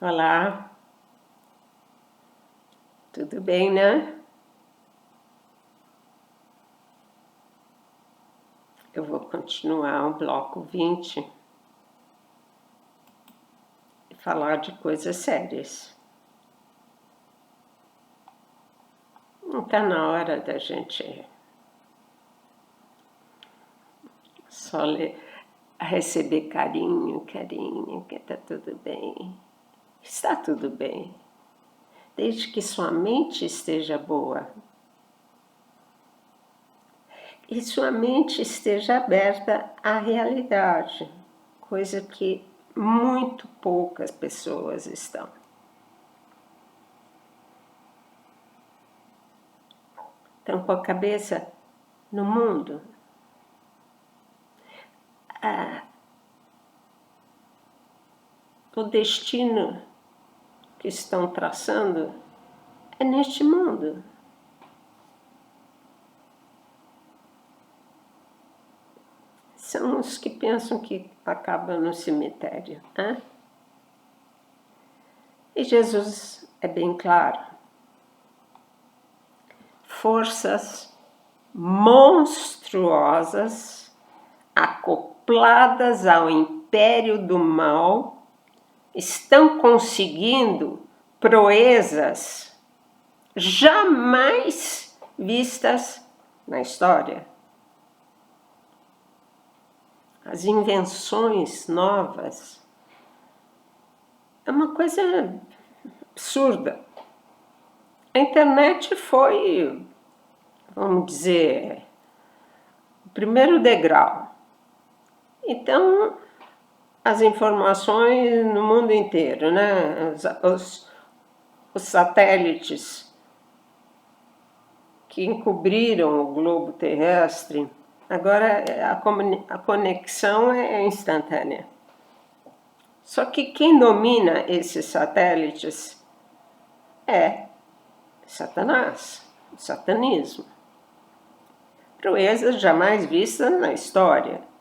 Olá, tudo bem, né? Eu vou continuar o bloco 20 e falar de coisas sérias. Não está na hora da gente só receber carinho, que está tudo bem. Está tudo bem, desde que sua mente esteja boa. E sua mente esteja aberta à realidade, coisa que muito poucas pessoas estão. Estão com a cabeça no mundo. O destino que estão traçando é neste mundo. São os que pensam que acabam no cemitério. Hein? E Jesus é bem claro. Forças monstruosas acopladas ao império do mal estão conseguindo proezas jamais vistas na história. As invenções novas é uma coisa absurda. A internet foi, vamos dizer, o primeiro degrau. Então, as informações no mundo inteiro, né? Os satélites que encobriram o globo terrestre, agora a conexão é instantânea. Só que quem domina esses satélites é Satanás, o satanismo. Proezas jamais vistas na história.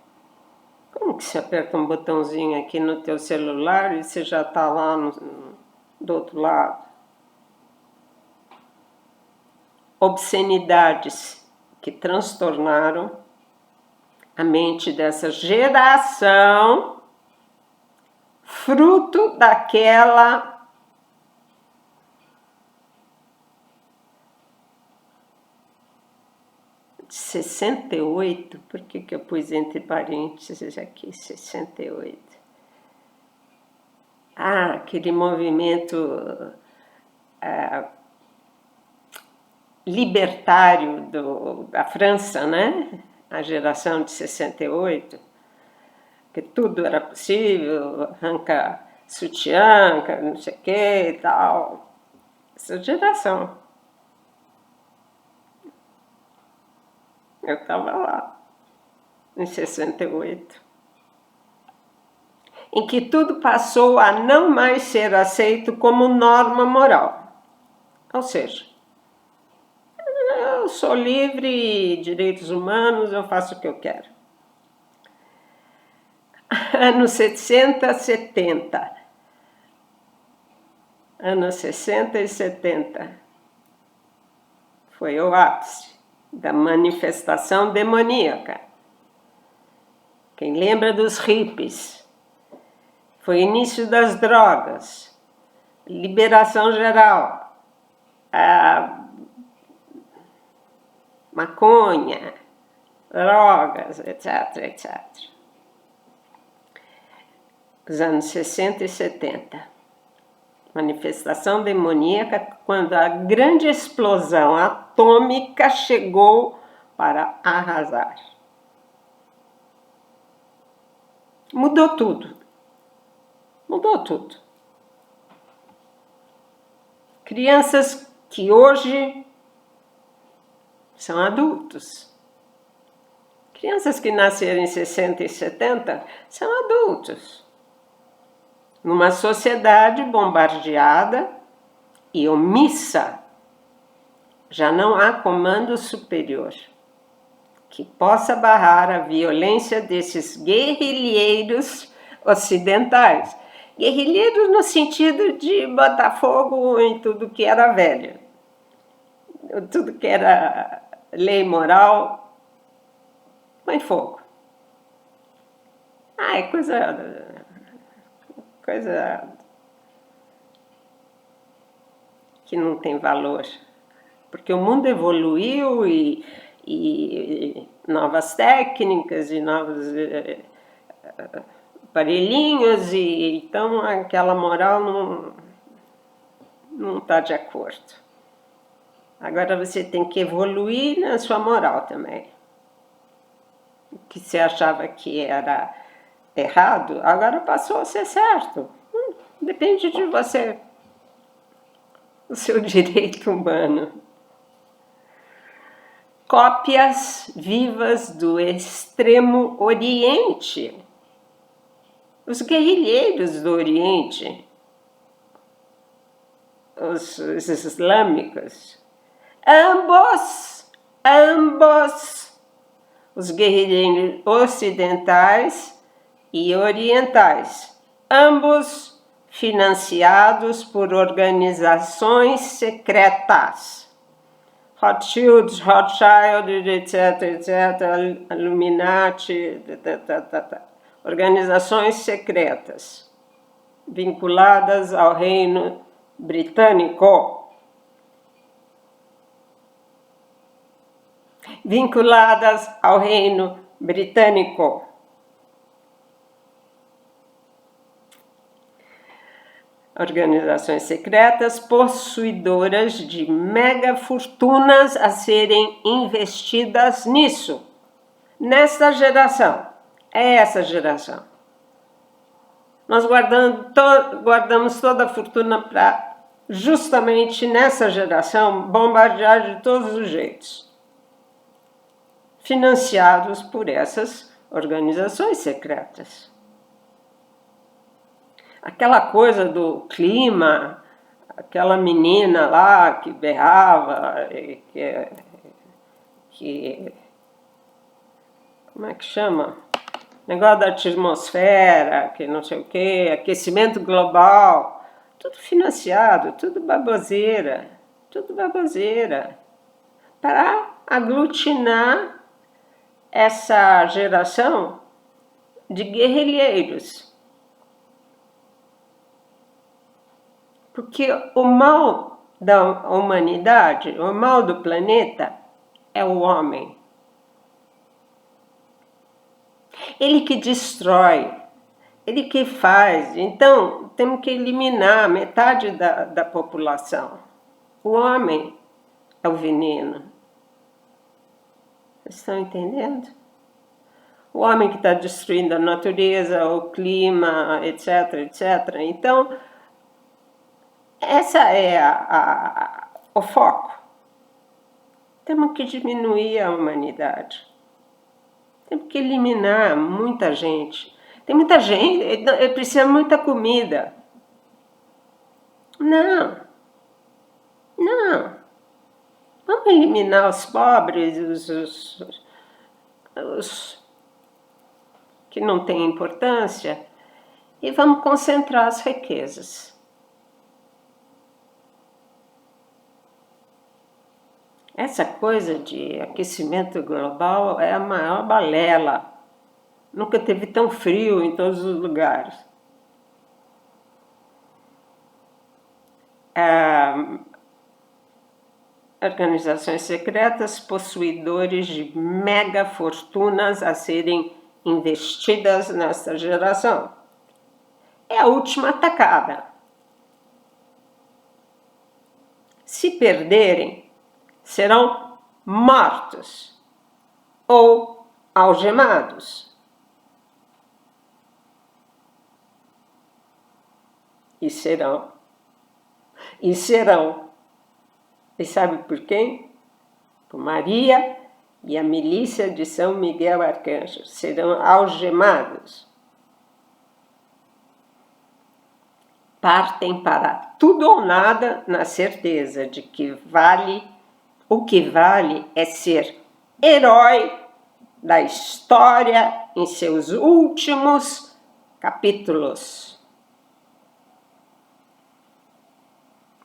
Como que você aperta um botãozinho aqui no teu celular e você já está lá do outro lado? Obscenidades que transtornaram a mente dessa geração, fruto daquela de 68, por que eu pus entre parênteses aqui, 68? Aquele movimento libertário da França, né? A geração de 68, que tudo era possível, arranca sutiã, não sei o que e tal. Essa geração. Eu estava lá, em 68, em que tudo passou a não mais ser aceito como norma moral. Ou seja, eu sou livre, direitos humanos, eu faço o que eu quero. Anos 60, 70. Anos 60 e 70. Foi o ápice da manifestação demoníaca. Quem lembra dos hippies? Foi o início das drogas, liberação geral, maconha, drogas, etc, etc. Os anos 60 e 70. Manifestação demoníaca quando a grande explosão atômica chegou para arrasar. Mudou tudo. Mudou tudo. Crianças que hoje são adultos. Crianças que nasceram em 60 e 70 são adultos. Numa sociedade bombardeada e omissa, já não há comando superior que possa barrar a violência desses guerrilheiros ocidentais. Guerrilheiros no sentido de botar fogo em tudo que era velho. Tudo que era lei moral, põe fogo. É coisa que não tem valor. Porque o mundo evoluiu e novas técnicas e novos aparelhinhos, e então aquela moral não está de acordo. Agora você tem que evoluir na sua moral também. O que você achava que era errado, agora passou a ser certo. Depende de você, o seu direito humano. Cópias vivas do Extremo Oriente. Os guerrilheiros do Oriente, os islâmicos, ambos, os guerrilheiros ocidentais e orientais, ambos financiados por organizações secretas. Rothschild, etc., Illuminati, organizações secretas vinculadas ao Reino Britânico. Vinculadas ao Reino Britânico. Organizações secretas possuidoras de mega fortunas a serem investidas nisso, nesta geração. É essa geração. Nós guardamos toda a fortuna para, justamente nessa geração, bombardear de todos os jeitos. Financiados por essas organizações secretas. Aquela coisa do clima, aquela menina lá que berrava, que como é que chama? Negócio da atmosfera, que não sei o quê, aquecimento global, tudo financiado, tudo baboseira, para aglutinar essa geração de guerrilheiros. Porque o mal da humanidade, o mal do planeta, é o homem. Ele que destrói, ele que faz. Então, temos que eliminar metade da população. O homem é o veneno. Vocês estão entendendo? O homem que está destruindo a natureza, o clima, etc. Então, essa é o foco. Temos que diminuir a humanidade. Temos que eliminar muita gente. Tem muita gente, precisa de muita comida. Não. Vamos eliminar os pobres, os que não têm importância, e vamos concentrar as riquezas. Essa coisa de aquecimento global é a maior balela. Nunca teve tão frio em todos os lugares. Organizações secretas possuidores de mega fortunas a serem investidas nesta geração. É a última atacada. Se perderem, serão mortos ou algemados. E serão. E sabe por quem? Por Maria e a milícia de São Miguel Arcanjo. Serão algemados. Partem para tudo ou nada na certeza de que o que vale é ser herói da história em seus últimos capítulos.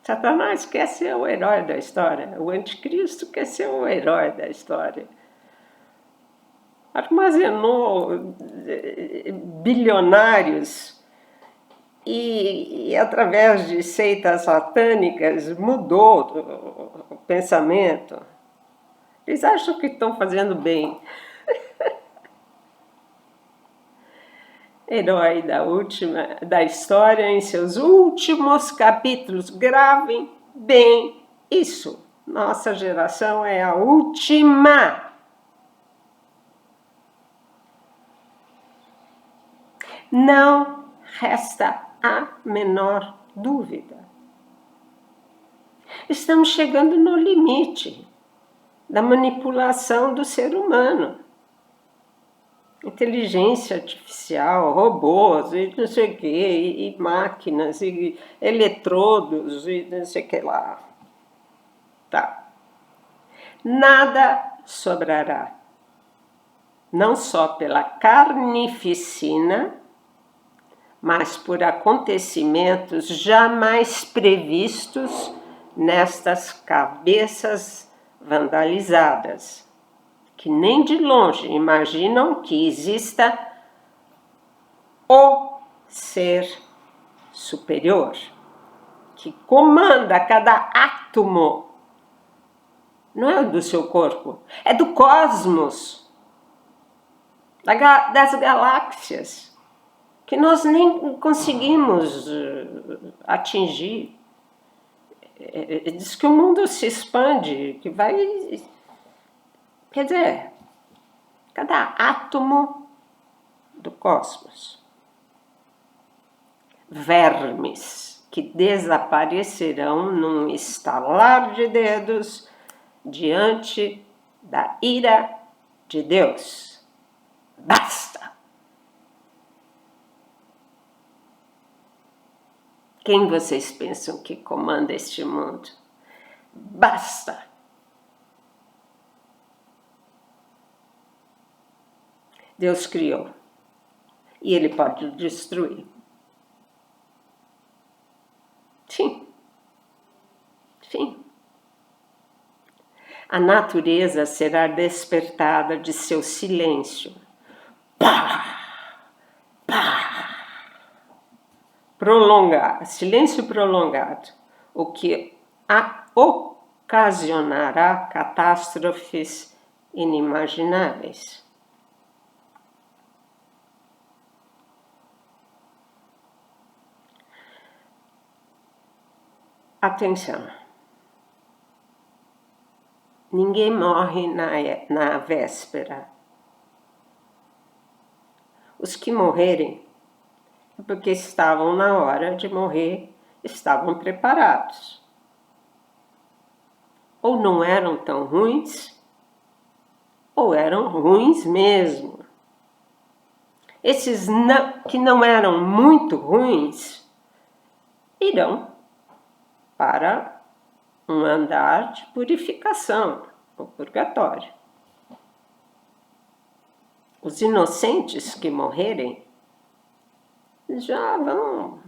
Satanás quer ser o herói da história, o anticristo quer ser o herói da história. Armazenou bilionários e através de seitas satânicas mudou o pensamento. Eles acham que estão fazendo bem. Herói da história em seus últimos capítulos. Gravem bem isso. Nossa geração é a última. Não resta a menor dúvida. Estamos chegando no limite da manipulação do ser humano. Inteligência artificial, robôs, e não sei o quê, e máquinas, e eletrodos, e não sei o que lá. Tá. Nada sobrará. Não só pela carnificina, mas por acontecimentos jamais previstos nestas cabeças vandalizadas, que nem de longe imaginam que exista o ser superior, que comanda cada átomo. Não é do seu corpo, é do cosmos, das galáxias, que nós nem conseguimos atingir. Diz que o mundo se expande, que vai... Quer dizer, cada átomo do cosmos. Vermes que desaparecerão num estalar de dedos diante da ira de Deus. Basta! Quem vocês pensam que comanda este mundo? Basta! Deus criou e Ele pode destruir. Fim. Fim. A natureza será despertada de seu silêncio. Pá! Pá! Silêncio prolongado, o que ocasionará catástrofes inimagináveis. Atenção! Ninguém morre na véspera. Os que morrerem porque estavam na hora de morrer, estavam preparados. Ou não eram tão ruins, ou eram ruins mesmo. Esses que não eram muito ruins, irão para um andar de purificação, o purgatório. Os inocentes que morrerem, já vão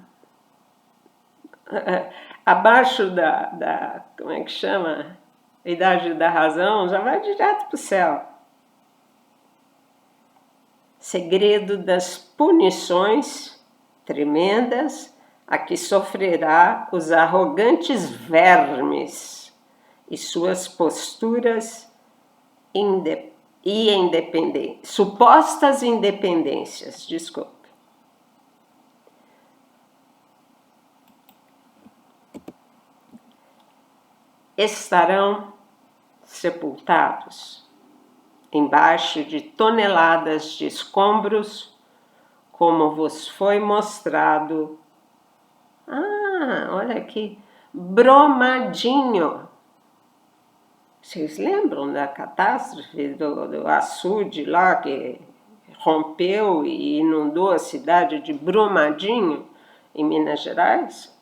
abaixo da como é que chama? Idade da razão, já vai direto para o céu. Segredo das punições tremendas a que sofrerá os arrogantes vermes e suas posturas supostas independências, desculpa. Estarão sepultados embaixo de toneladas de escombros, como vos foi mostrado. Olha aqui, Brumadinho. Vocês lembram da catástrofe do açude lá que rompeu e inundou a cidade de Brumadinho, em Minas Gerais?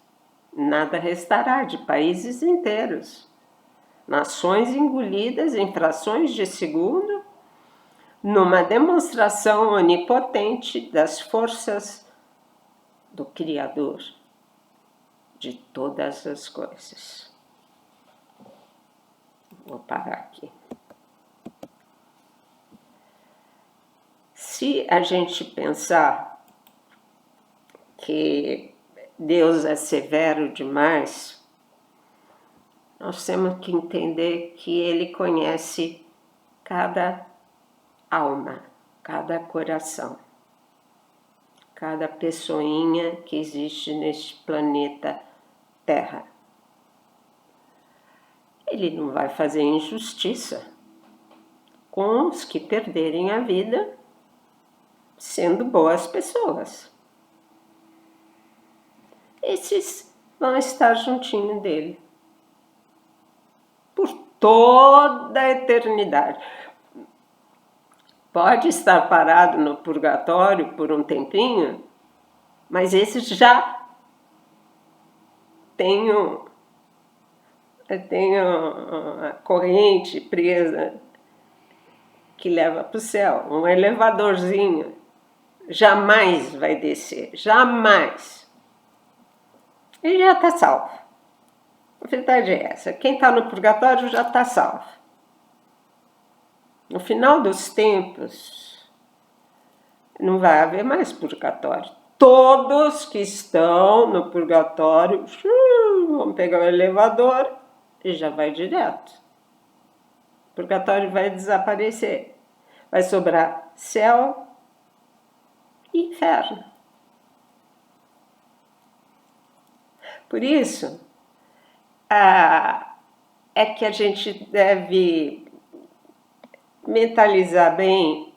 Nada restará de países inteiros. Nações engolidas em frações de segundo, numa demonstração onipotente das forças do Criador. de todas as coisas. Vou parar aqui. Se a gente pensar que Deus é severo demais, nós temos que entender que Ele conhece cada alma, cada coração, cada pessoinha que existe neste planeta Terra. Ele não vai fazer injustiça com os que perderem a vida sendo boas pessoas. Esses vão estar juntinho dele por toda a eternidade. Pode estar parado no purgatório por um tempinho, mas esse já tem a corrente presa que leva para o céu, um elevadorzinho. Jamais vai descer, jamais. Ele já está salvo. A verdade é essa, quem está no purgatório já está salvo. No final dos tempos, não vai haver mais purgatório. Todos que estão no purgatório vão pegar o elevador e já vai direto. O purgatório vai desaparecer. Vai sobrar céu e inferno. Por isso, é que a gente deve mentalizar bem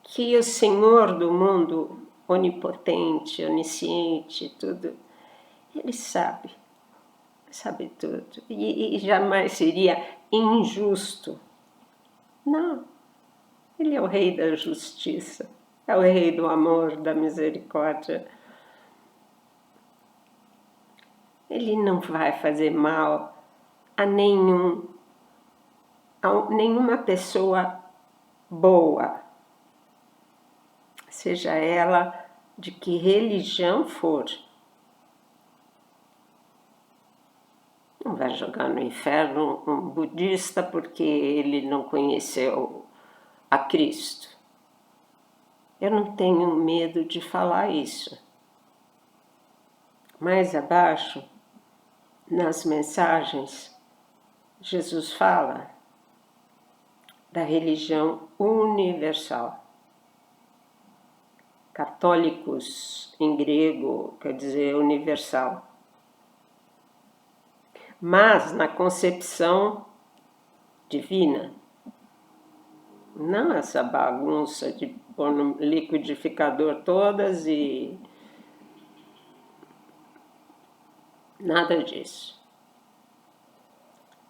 que o Senhor do mundo, onipotente, onisciente, tudo, Ele sabe tudo, e jamais seria injusto. Não, Ele é o Rei da justiça, é o Rei do amor, da misericórdia. Ele não vai fazer mal a nenhuma pessoa boa, seja ela de que religião for. Não vai jogar no inferno um budista porque ele não conheceu a Cristo. Eu não tenho medo de falar isso. Mais abaixo, nas mensagens, Jesus fala da religião universal. Católicos, em grego, quer dizer universal. Mas na concepção divina, não essa bagunça de pôr no liquidificador todas e nada disso.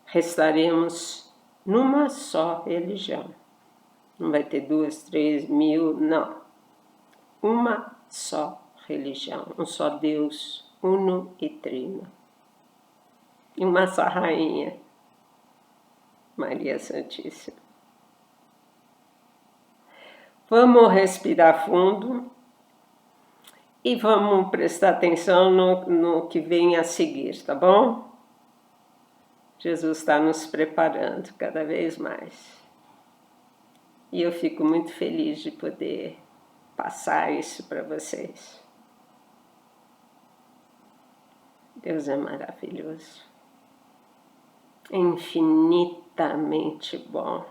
Restaremos numa só religião. Não vai ter 2, 3 mil, não. Uma só religião, um só Deus, uno e trino. E uma só rainha, Maria Santíssima. Vamos respirar fundo e vamos prestar atenção no que vem a seguir, tá bom? Jesus está nos preparando cada vez mais. E eu fico muito feliz de poder passar isso para vocês. Deus é maravilhoso. É infinitamente bom.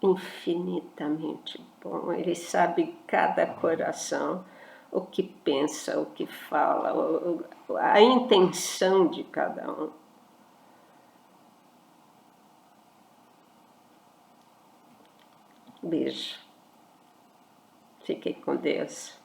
Infinitamente bom. Ele sabe cada coração, o que pensa, o que fala, a intenção de cada um. Beijo. Fiquem com Deus.